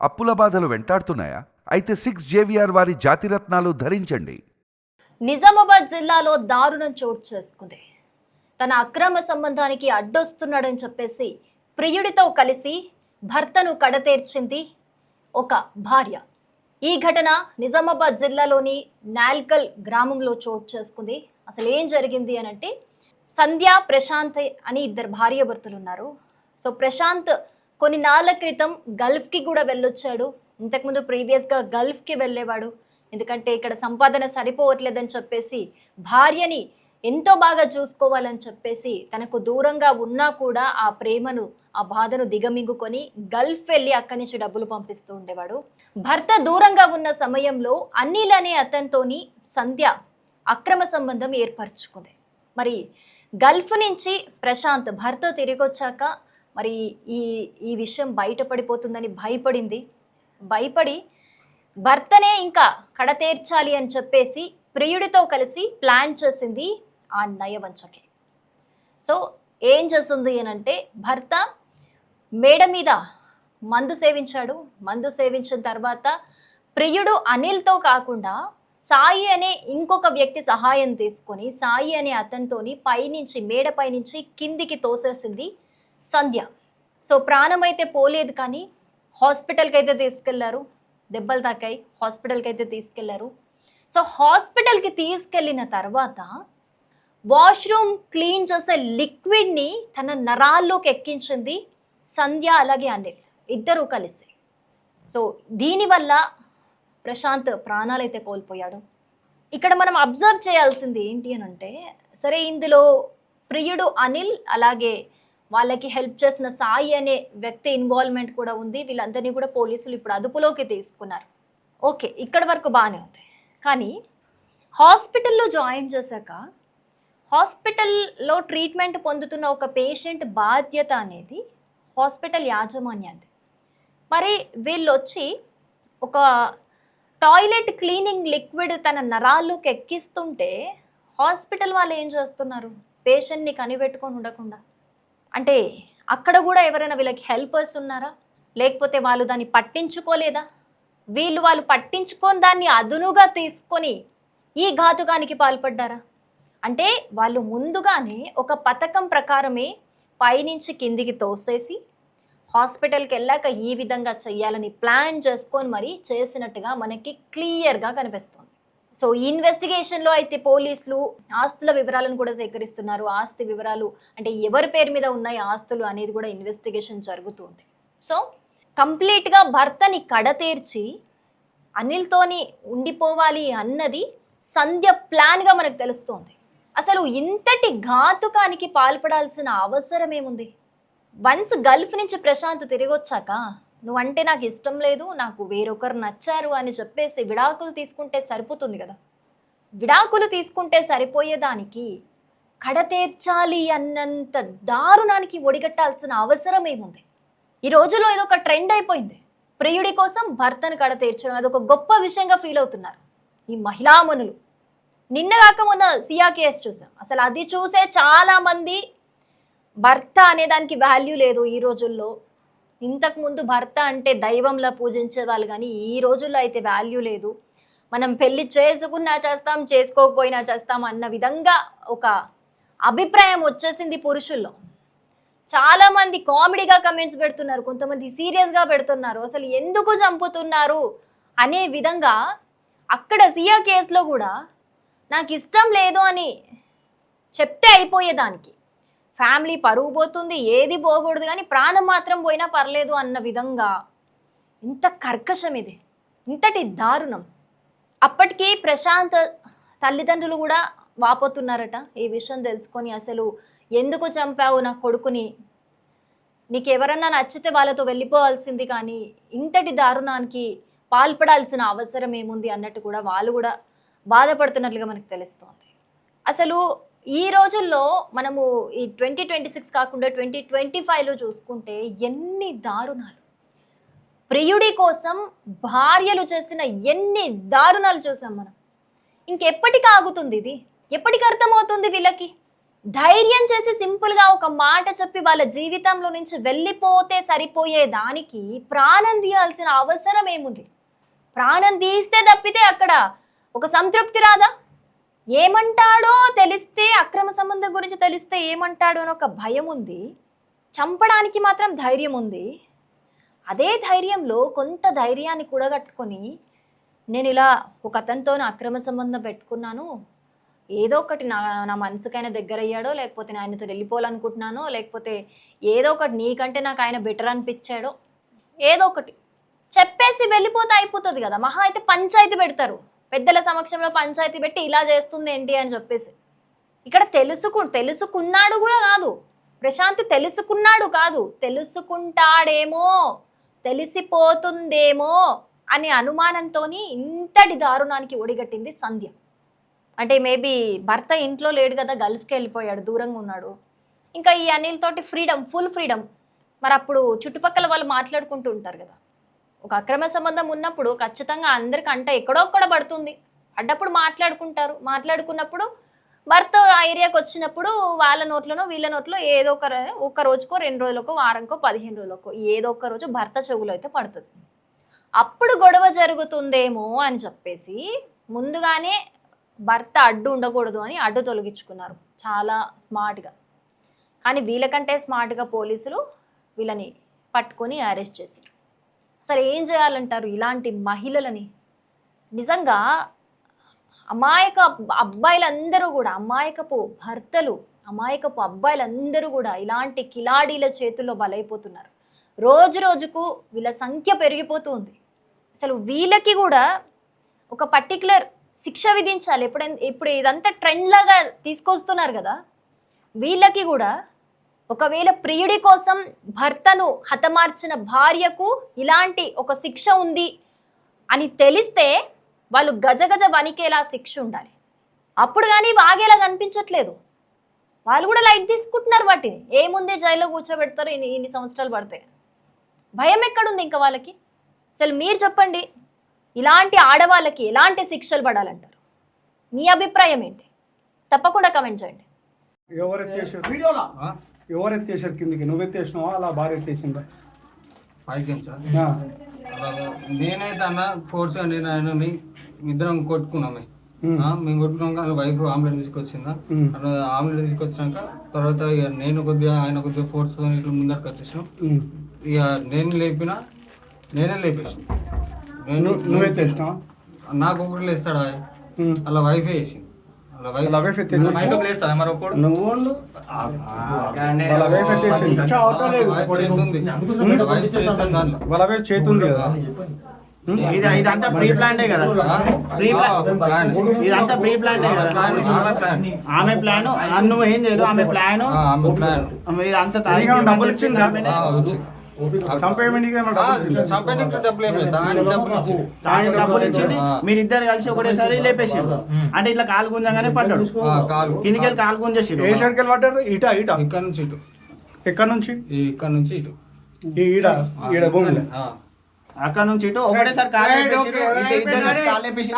అప్పుల బాధలు వెంటాడుతున్నాయా? అయితే 6 JVR వారి జాతిరత్నాలు ధరించండి. నిజామాబాద్ జిల్లాలో దారుణం చోటు చేసుకుంది. తన అక్రమ సంబంధానికి అడ్డొస్తున్నాడని చెప్పేసి ప్రియుడితో కలిసి భర్తను కడతేర్చింది ఒక భార్య. ఈ ఘటన నిజామాబాద్ జిల్లాలోని నాల్కల్ గ్రామంలో చోటు చేసుకుంది. అసలు ఏం జరిగింది అని అంటే, సంధ్య, ప్రశాంత్ అని ఇద్దరు భార్యాభర్తలు ఉన్నారు. సో ప్రశాంత్ కొన్ని నాళ్ళ క్రితం గల్ఫ్కి కూడా వెళ్ళొచ్చాడు. ఇంతకుముందు ప్రీవియస్గా గల్ఫ్కి వెళ్ళేవాడు. ఎందుకంటే ఇక్కడ సంపాదన సరిపోవట్లేదని చెప్పేసి భార్యని ఎంతో బాగా చూసుకోవాలని చెప్పేసి తనకు దూరంగా ఉన్నా కూడా ఆ ప్రేమను, ఆ బాధను దిగమింగుకొని గల్ఫ్ వెళ్ళి అక్కడి నుంచి డబ్బులు పంపిస్తూ ఉండేవాడు. భర్త దూరంగా ఉన్న సమయంలో అనిల్ అనే అతనితోని సంధ్య అక్రమ సంబంధం ఏర్పరచుకుంది. మరి గల్ఫ్ నుంచి ప్రశాంత్ భర్త తిరిగొచ్చాక మరి ఈ విషయం బయటపడిపోతుందని భయపడి భర్తనే ఇంకా కడతేర్చాలి అని చెప్పేసి ప్రియుడితో కలిసి ప్లాన్ చేసింది ఆ నయవంచకి. సో ఏం చేసింది అని అంటే, భర్త మేడ మీద మందు సేవించాడు. మందు సేవించిన తర్వాత ప్రియుడు అనిల్తో కాకుండా సాయి అనే ఇంకొక వ్యక్తి సహాయం తీసుకొని సాయి అనే అతనితోని పైనుంచి మేడపై నుంచి కిందికి తోసేసింది సంధ్య. సో ప్రాణం అయితే పోలేదు, కానీ హాస్పిటల్కి అయితే తీసుకెళ్లారు. దెబ్బలు తాకాయి, హాస్పిటల్కి అయితే తీసుకెళ్లారు. సో హాస్పిటల్కి తీసుకెళ్ళిన తర్వాత వాష్రూమ్ క్లీన్ చేసే లిక్విడ్ని తన నరాల్లోకి ఎక్కించింది సంధ్య, అలాగే అనిల్ ఇద్దరూ కలిసి. సో దీనివల్ల ప్రశాంత్ ప్రాణాలైతే కోల్పోయాడు. ఇక్కడ మనం అబ్జర్వ్ చేయాల్సింది ఏంటి అని అంటే, సరే ఇందులో ప్రియుడు అనిల్ అలాగే వాళ్ళకి హెల్ప్ చేసిన సాయి అనే వ్యక్తి ఇన్వాల్వ్మెంట్ కూడా ఉంది. వీళ్ళందరినీ కూడా పోలీసులు ఇప్పుడు అదుపులోకి తీసుకున్నారు. ఓకే, ఇక్కడ వరకు బాగానే ఉంది. కానీ హాస్పిటల్లో జాయిన్ చేశాక హాస్పిటల్లో ట్రీట్మెంట్ పొందుతున్న ఒక పేషెంట్ బాధ్యత అనేది హాస్పిటల్ యాజమాన్యాన్ని. మరి వీళ్ళు వచ్చి ఒక టాయిలెట్ క్లీనింగ్ లిక్విడ్ తన నరాల్లోకి ఎక్కిస్తుంటే హాస్పిటల్ వాళ్ళు ఏం చేస్తున్నారు? పేషెంట్ని కనిపెట్టుకొని ఉండకుండా. అంటే అక్కడ కూడా ఎవరైనా వీళ్ళకి హెల్పర్స్ ఉన్నారా? లేకపోతే వాళ్ళు దాన్ని పట్టించుకోలేదా? వాళ్ళు పట్టించుకొని దాన్ని అదునుగా తీసుకొని ఈ ఘాతుకానికి పాల్పడ్డారా? అంటే వాళ్ళు ముందుగానే ఒక పథకం ప్రకారమే పైనుంచి కిందికి తోసేసి హాస్పిటల్కి వెళ్ళాక ఈ విధంగా చెయ్యాలని ప్లాన్ చేసుకొని మరి చేసినట్టుగా మనకి క్లియర్గా కనిపిస్తుంది. సో ఈ ఇన్వెస్టిగేషన్లో అయితే పోలీసులు ఆస్తుల వివరాలను కూడా సేకరిస్తున్నారు. ఆస్తి వివరాలు అంటే ఎవరి పేరు మీద ఉన్నాయి ఆస్తులు అనేది కూడా ఇన్వెస్టిగేషన్ జరుగుతుంది. సో కంప్లీట్గా భర్తని కడతీర్చి అనిల్తోని ఉండిపోవాలి అన్నది సంధ్య ప్లాన్గా మనకు తెలుస్తోంది. అసలు ఇంతటి ఘాతుకానికి పాల్పడాల్సిన అవసరం ఏముంది? వన్స్ గల్ఫ్ నుంచి ప్రశాంత్ తిరిగి వచ్చాక నువ్వంటే నాకు ఇష్టం లేదు, నాకు వేరొకరు నచ్చారు అని చెప్పేసి విడాకులు తీసుకుంటే సరిపోతుంది కదా. విడాకులు తీసుకుంటే సరిపోయేదానికి కడతేర్చాలి అన్నంత దారుణానికి ఒడిగట్టాల్సిన అవసరం ఏముంది? ఈ రోజుల్లో ఇది ఒక ట్రెండ్ అయిపోయింది. ప్రియుడి కోసం భర్తను కడతేర్చడం అదొక గొప్ప విషయంగా ఫీల్ అవుతున్నారు ఈ మహిళామణులు. నిన్నగాక మొన్న సియా కేసు చూసాం. అసలు అది చూసే చాలామంది భర్త అనేదానికి వాల్యూ లేదు ఈ రోజుల్లో. ఇంతకుముందు భర్త అంటే దైవంలా పూజించే వాళ్ళు, కానీ ఈ రోజుల్లో అయితే వాల్యూ లేదు. మనం పెళ్లి చేసుకున్నా చేస్తాం, చేసుకోకపోయినా చేస్తాం అన్న విధంగా ఒక అభిప్రాయం వచ్చేసింది పురుషుల్లో. చాలామంది కామెడీగా కమెంట్స్ పెడుతున్నారు, కొంతమంది సీరియస్గా పెడుతున్నారు. అసలు ఎందుకు చంపుతున్నారు అనే విధంగా. అక్కడ సియా కేసులో కూడా నాకు ఇష్టం లేదు అని చెప్తే అయిపోయేదానికి ఫ్యామిలీ పరువు పోతుంది, ఏది పోకూడదు, కానీ ప్రాణం మాత్రం పోయినా పర్లేదు అన్న విధంగా. ఇంత కర్కశం ఇది, ఇంతటి దారుణం. అప్పటికీ ప్రశాంత్ తల్లిదండ్రులు కూడా వాపోతున్నారట ఈ విషయం తెలుసుకొని. అసలు ఎందుకు చంపావు నా కొడుకుని? నీకు ఎవరన్నా నచ్చితే వాళ్ళతో వెళ్ళిపోవాల్సింది, కానీ ఇంతటి దారుణానికి పాల్పడాల్సిన అవసరం ఏముంది అన్నట్టు కూడా వాళ్ళు కూడా బాధపడుతున్నట్లుగా మనకు తెలుస్తోంది. అసలు ఈ రోజుల్లో మనము ఈ 2026 కాకుండా 2025లో చూసుకుంటే ఎన్ని దారుణాలు, ప్రియుడి కోసం భార్యలు చేసిన ఎన్ని దారుణాలు చూసాం మనం. ఇంకెప్పటికి ఆగుతుంది ఇది? ఎప్పటికి అర్థమవుతుంది వీళ్ళకి? ధైర్యం చేసి సింపుల్గా ఒక మాట చెప్పి వాళ్ళ జీవితంలో నుంచి వెళ్ళిపోతే సరిపోయే దానికి ప్రాణం తీయాల్సిన అవసరం ఏముంది? ప్రాణం తీస్తే తప్పితే అక్కడ ఒక సంతృప్తి రాదా? ఏమంటాడో తెలిస్తే, అక్రమ సంబంధం గురించి తెలిస్తే ఏమంటాడో అని ఒక భయం ఉంది, చంపడానికి మాత్రం ధైర్యం ఉంది. అదే ధైర్యంలో కొంత ధైర్యాన్ని కూడగట్టుకొని నేను ఇలా ఒక అతనితో అక్రమ సంబంధం పెట్టుకున్నాను, ఏదో ఒకటి నా మనసుకైనా దగ్గర అయ్యాడో, లేకపోతే నేను ఆయనతో వెళ్ళిపోవాలనుకుంటున్నానో, లేకపోతే ఏదో ఒకటి నీకంటే నాకు ఆయన బెటర్ అనిపించాడో, ఏదో ఒకటి చెప్పేసి వెళ్ళిపోతే అయిపోతుంది కదా. మహా అయితే పంచాయతీ పెడతారు, పెద్దల సమక్షంలో పంచాయతీ పెట్టి ఇలా చేస్తుంది ఏంటి అని చెప్పేసి. ఇక్కడ తెలుసుకున్నాడు కూడా కాదు ప్రశాంత్, తెలుసుకున్నాడు కాదు, తెలుసుకుంటాడేమో, తెలిసిపోతుందేమో అనే అనుమానంతో ఇంతటి దారుణానికి ఒడిగట్టింది సంధ్య. అంటే మేబీ భర్త ఇంట్లో లేడు కదా, గల్ఫ్కి వెళ్ళిపోయాడు, దూరంగా ఉన్నాడు. ఇంకా ఈ అనిల్ తోటి ఫుల్ ఫ్రీడమ్. మరి అప్పుడు చుట్టుపక్కల వాళ్ళు మాట్లాడుకుంటూ ఉంటారు కదా, ఒక అక్రమ సంబంధం ఉన్నప్పుడు ఖచ్చితంగా అందరికి అంట ఎక్కడో ఒక్కడ పడుతుంది. అడ్డప్పుడు మాట్లాడుకున్నప్పుడు భర్త ఆ ఏరియాకి వచ్చినప్పుడు వాళ్ళ నోట్లోనో వీళ్ళ నోట్లో ఏదో ఒక రోజుకో 2 రోజులకో వారంకో 15 రోజులకో ఏదో ఒక రోజు భర్త చెవులో అయితే పడుతుంది. అప్పుడు గొడవ జరుగుతుందేమో అని చెప్పేసి ముందుగానే భర్త అడ్డు ఉండకూడదు అని అడ్డు తొలగించుకున్నారు చాలా స్మార్ట్గా. కానీ వీళ్ళకంటే స్మార్ట్గా పోలీసులు వీళ్ళని పట్టుకొని అరెస్ట్ చేశారు. అసలు ఏం చేయాలంటారు ఇలాంటి మహిళలని? నిజంగా అమాయక అబ్బాయిలందరూ కూడా, అమాయకపు భర్తలు, అమాయకపు అబ్బాయిలందరూ కూడా ఇలాంటి కిలాడీల చేతుల్లో బలైపోతున్నారు. రోజు రోజుకు వీళ్ళ సంఖ్య పెరిగిపోతూ ఉంది. అసలు వీళ్ళకి కూడా ఒక పర్టికులర్ శిక్ష విధించాలి. ఇప్పుడు ఇదంతా ట్రెండ్ లాగా తీసుకొస్తున్నారు కదా, వీళ్ళకి కూడా ఒకవేళ ప్రియుడి కోసం భర్తను హతమార్చిన భార్యకు ఇలాంటి ఒక శిక్ష ఉంది అని తెలిస్తే వాళ్ళు గజగజ వణికేలా శిక్ష ఉండాలి. అప్పుడు కానీ ఆగేలా కనిపించట్లేదు. వాళ్ళు కూడా లైట్ తీసుకుంటున్నారు వాటిని. ఏముంది, జైల్లో కూర్చోబెడతారు, ఇన్ని సంవత్సరాలు పడతాయి. భయం ఎక్కడుంది ఇంకా వాళ్ళకి? అసలు మీరు చెప్పండి, ఇలాంటి ఆడవాళ్ళకి ఎలాంటి శిక్షలు పడాలంటారు? మీ అభిప్రాయం ఏంటి? తప్పకుండా కమెంట్ చేయండి. ఎవరెత్తేసారు కిందికి? నువ్వు ఎత్తేసినావా అలా భార్య ఎత్తేసిందా? పైకి సార్ నేనైతే అన్న ఫోర్స్ నేను ఆయనని ఇద్దరం కొట్టుకున్నామే. మేము కొట్టుకున్నాక వాళ్ళ వైఫ్ ఆమ్లెట్ తీసుకొచ్చిందా, ఆమ్లెట్ తీసుకొచ్చినాక తర్వాత ఇక నేను కొద్దిగా ఆయన కొద్దిగా ఫోర్స్ ఇట్లా ముందరికి వచ్చేసాం. ఇక నేనే లేపేసాను. నువ్వే తెచ్చినావా? నాకు ఒకటి లేస్తాడా అలా వైఫే వేసింది. చేతుంది కదా. ఇదంతా ప్రీ ప్లాన్డే కదా, ఇదంతా ప్రీ ప్లాన్డే కదా. ఆమె ప్లాన్ నువ్వు ఏం చేయదు, ఆమె ప్లాన్ ఇదంతా డబ్బులు ఇచ్చిందా? డబ్బులు ఇచ్చింది, మీరిద్దరు కలిసి ఒకటేసారి లేపేసి అంటే ఇట్లా కాలు గుంజంగానే పడ్డాడు. కిందికి వెళ్ళి కాలు గుంజేసి ఏ సైడ్కి వెళ్ళి పడ్డాడు? ఇక్కడ నుంచి ఇటు. ఎక్కడ నుంచి? ఇక్కడ నుంచి ఇటు. ఈడ భూమి అక్కడ నుంచి ఇటు ఒకటేసారి కాలు లేపేసి